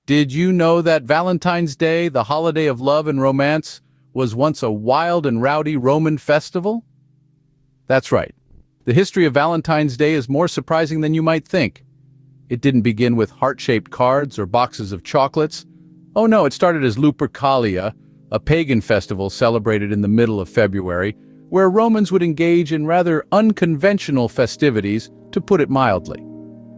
Did you know that Valentine's Day, the holiday of love and romance, was once a wild and rowdy Roman festival? That's right. The history of Valentine's Day is more surprising than you might think. It didn't begin with heart-shaped cards or boxes of chocolates. Oh no, it started as Lupercalia, a pagan festival celebrated in the middle of February, where Romans would engage in rather unconventional festivities, to put it mildly.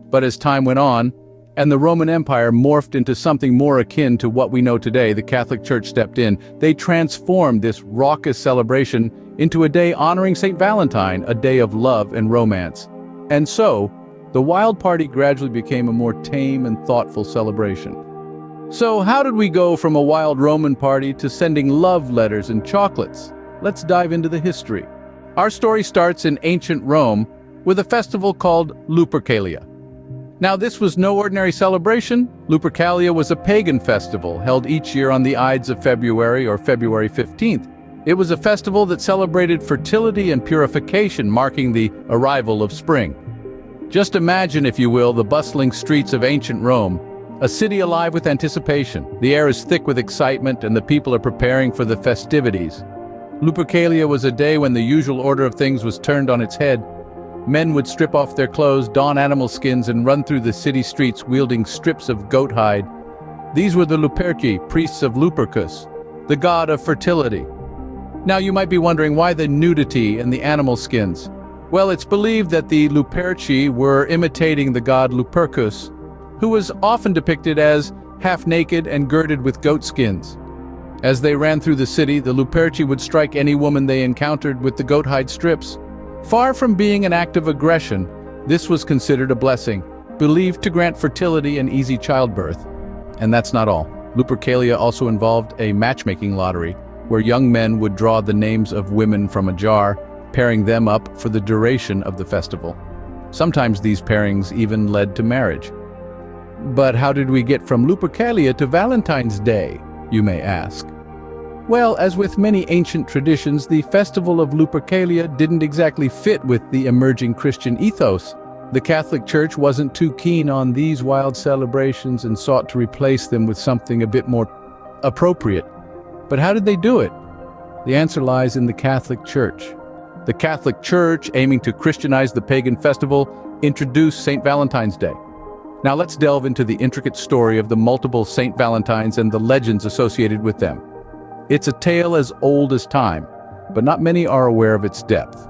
But as time went on, and the Roman Empire morphed into something more akin to what we know today, the Catholic Church stepped in. They transformed this raucous celebration into a day honoring St. Valentine, a day of love and romance. And so, the wild party gradually became a more tame and thoughtful celebration. So how did we go from a wild Roman party to sending love letters and chocolates? Let's dive into the history. Our story starts in ancient Rome with a festival called Lupercalia. Now, this was no ordinary celebration. Lupercalia was a pagan festival held each year on the Ides of February or February 15th. It was a festival that celebrated fertility and purification, marking the arrival of spring. Just imagine, if you will, the bustling streets of ancient Rome, a city alive with anticipation. The air is thick with excitement and the people are preparing for the festivities. Lupercalia was a day when the usual order of things was turned on its head. Men would strip off their clothes, don animal skins, and run through the city streets wielding strips of goat hide. These were the Luperci, priests of Lupercus, the god of fertility. Now you might be wondering, why the nudity and the animal skins? Well, it's believed that the Luperci were imitating the god Lupercus, who was often depicted as half-naked and girded with goat skins. As they ran through the city, the Luperci would strike any woman they encountered with the goat hide strips. Far from being an act of aggression, this was considered a blessing, believed to grant fertility and easy childbirth. And that's not all. Lupercalia also involved a matchmaking lottery, where young men would draw the names of women from a jar, pairing them up for the duration of the festival. Sometimes these pairings even led to marriage. But how did we get from Lupercalia to Valentine's Day, you may ask? Well, as with many ancient traditions, the festival of Lupercalia didn't exactly fit with the emerging Christian ethos. The Catholic Church wasn't too keen on these wild celebrations and sought to replace them with something a bit more appropriate. But how did they do it? The answer lies in the Catholic Church. The Catholic Church, aiming to Christianize the pagan festival, introduced St. Valentine's Day. Now let's delve into the intricate story of the multiple St. Valentines and the legends associated with them. It's a tale as old as time, but not many are aware of its depth.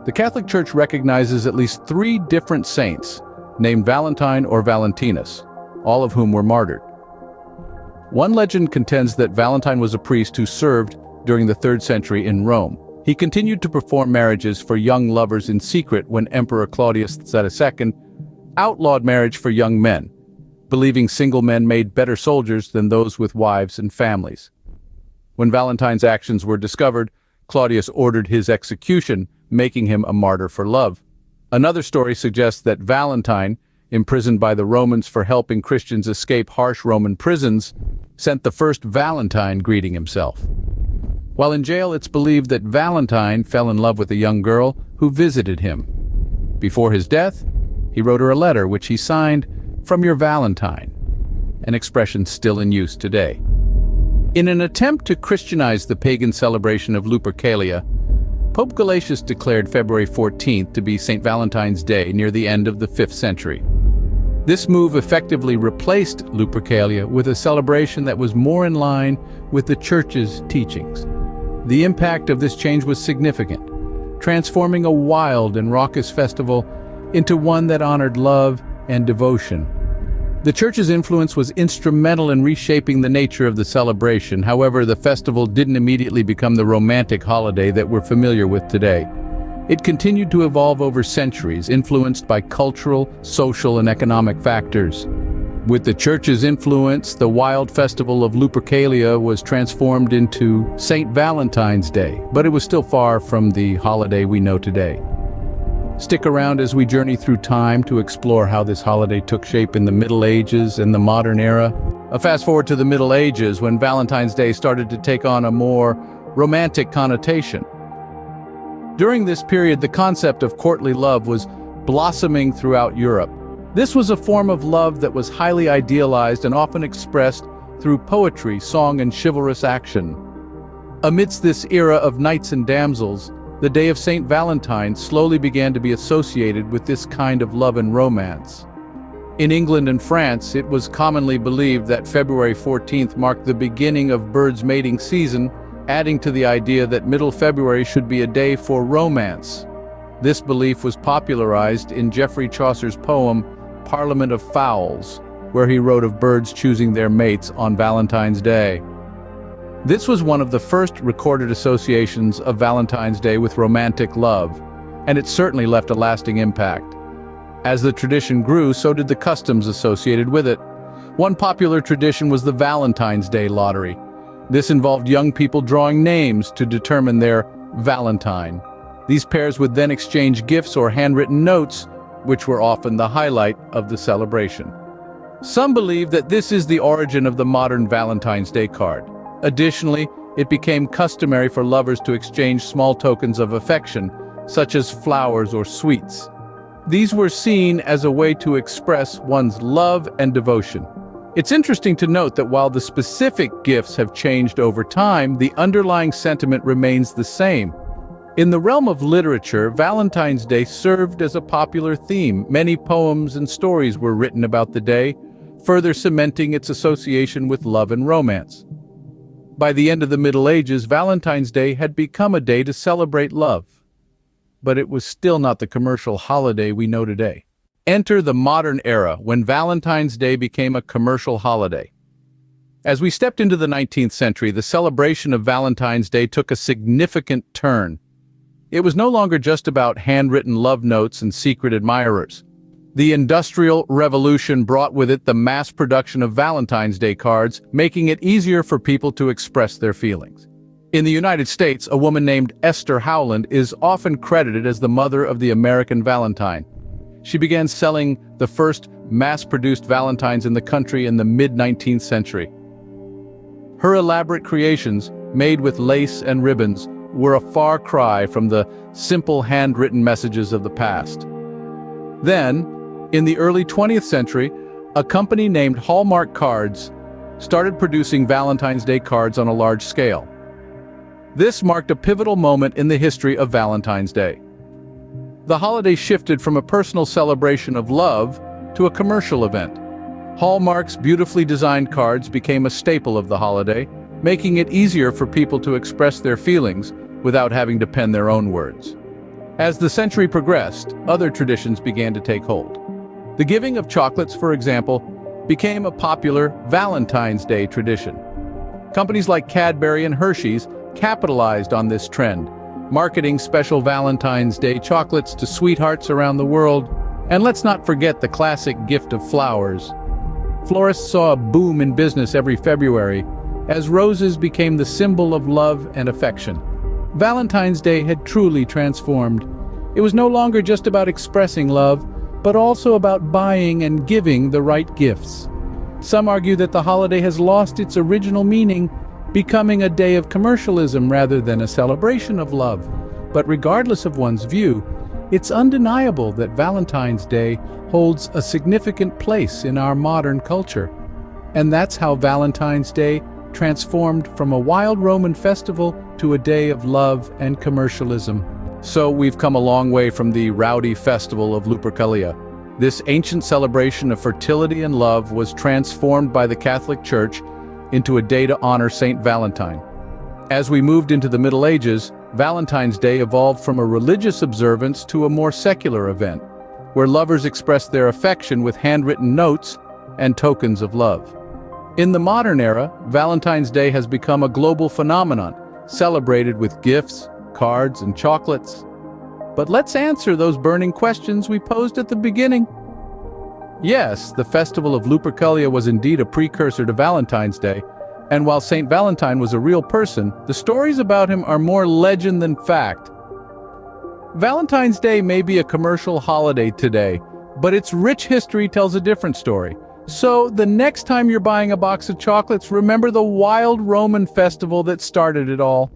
The Catholic Church recognizes at least 3 different saints, named Valentine or Valentinus, all of whom were martyred. One legend contends that Valentine was a priest who served during the 3rd century in Rome. He continued to perform marriages for young lovers in secret when Emperor Claudius II outlawed marriage for young men, believing single men made better soldiers than those with wives and families. When Valentine's actions were discovered, Claudius ordered his execution, making him a martyr for love. Another story suggests that Valentine, imprisoned by the Romans for helping Christians escape harsh Roman prisons, sent the first Valentine greeting himself. While in jail, it's believed that Valentine fell in love with a young girl who visited him. Before his death, he wrote her a letter which he signed, "From your Valentine," an expression still in use today. In an attempt to Christianize the pagan celebration of Lupercalia, Pope Gelasius declared February 14th to be St. Valentine's Day near the end of the 5th century. This move effectively replaced Lupercalia with a celebration that was more in line with the Church's teachings. The impact of this change was significant, transforming a wild and raucous festival into one that honored love and devotion. The Church's influence was instrumental in reshaping the nature of the celebration. However, the festival didn't immediately become the romantic holiday that we're familiar with today. It continued to evolve over centuries, influenced by cultural, social, and economic factors. With the Church's influence, the wild festival of Lupercalia was transformed into St. Valentine's Day, but it was still far from the holiday we know today. Stick around as we journey through time to explore how this holiday took shape in the Middle Ages and the modern era. A fast forward to the Middle Ages, when Valentine's Day started to take on a more romantic connotation. During this period, the concept of courtly love was blossoming throughout Europe. This was a form of love that was highly idealized and often expressed through poetry, song, and chivalrous action. Amidst this era of knights and damsels, the day of Saint Valentine slowly began to be associated with this kind of love and romance. In England and France, it was commonly believed that February 14th marked the beginning of birds' mating season, adding to the idea that middle February should be a day for romance. This belief was popularized in Geoffrey Chaucer's poem, Parliament of Fowls, where he wrote of birds choosing their mates on Valentine's Day. This was one of the first recorded associations of Valentine's Day with romantic love, and it certainly left a lasting impact. As the tradition grew, so did the customs associated with it. One popular tradition was the Valentine's Day lottery. This involved young people drawing names to determine their Valentine. These pairs would then exchange gifts or handwritten notes, which were often the highlight of the celebration. Some believe that this is the origin of the modern Valentine's Day card. Additionally, it became customary for lovers to exchange small tokens of affection, such as flowers or sweets. These were seen as a way to express one's love and devotion. It's interesting to note that while the specific gifts have changed over time, the underlying sentiment remains the same. In the realm of literature, Valentine's Day served as a popular theme. Many poems and stories were written about the day, further cementing its association with love and romance. By the end of the Middle Ages, Valentine's Day had become a day to celebrate love. But it was still not the commercial holiday we know today. Enter the modern era, when Valentine's Day became a commercial holiday. As we stepped into the 19th century, the celebration of Valentine's Day took a significant turn. It was no longer just about handwritten love notes and secret admirers. The Industrial Revolution brought with it the mass production of Valentine's Day cards, making it easier for people to express their feelings. In the United States, a woman named Esther Howland is often credited as the mother of the American Valentine. She began selling the first mass-produced Valentines in the country in the mid-19th century. Her elaborate creations, made with lace and ribbons, were a far cry from the simple handwritten messages of the past. Then, in the early 20th century, a company named Hallmark Cards started producing Valentine's Day cards on a large scale. This marked a pivotal moment in the history of Valentine's Day. The holiday shifted from a personal celebration of love to a commercial event. Hallmark's beautifully designed cards became a staple of the holiday, making it easier for people to express their feelings without having to pen their own words. As the century progressed, other traditions began to take hold. The giving of chocolates, for example, became a popular Valentine's Day tradition. Companies like Cadbury and Hershey's capitalized on this trend, marketing special Valentine's Day chocolates to sweethearts around the world. And let's not forget the classic gift of flowers. Florists saw a boom in business every February, as roses became the symbol of love and affection. Valentine's Day had truly transformed. It was no longer just about expressing love, but also about buying and giving the right gifts. Some argue that the holiday has lost its original meaning, becoming a day of commercialism rather than a celebration of love. But regardless of one's view, it's undeniable that Valentine's Day holds a significant place in our modern culture. And that's how Valentine's Day transformed from a wild Roman festival to a day of love and commercialism. So we've come a long way from the rowdy festival of Lupercalia. This ancient celebration of fertility and love was transformed by the Catholic Church into a day to honor Saint Valentine. As we moved into the Middle Ages, Valentine's Day evolved from a religious observance to a more secular event, where lovers expressed their affection with handwritten notes and tokens of love. In the modern era, Valentine's Day has become a global phenomenon, celebrated with gifts, cards, and chocolates. But let's answer those burning questions we posed at the beginning. Yes, the festival of Lupercalia was indeed a precursor to Valentine's Day, and while Saint Valentine was a real person, the stories about him are more legend than fact. Valentine's Day may be a commercial holiday today, but its rich history tells a different story. So, the next time you're buying a box of chocolates, remember the wild Roman festival that started it all.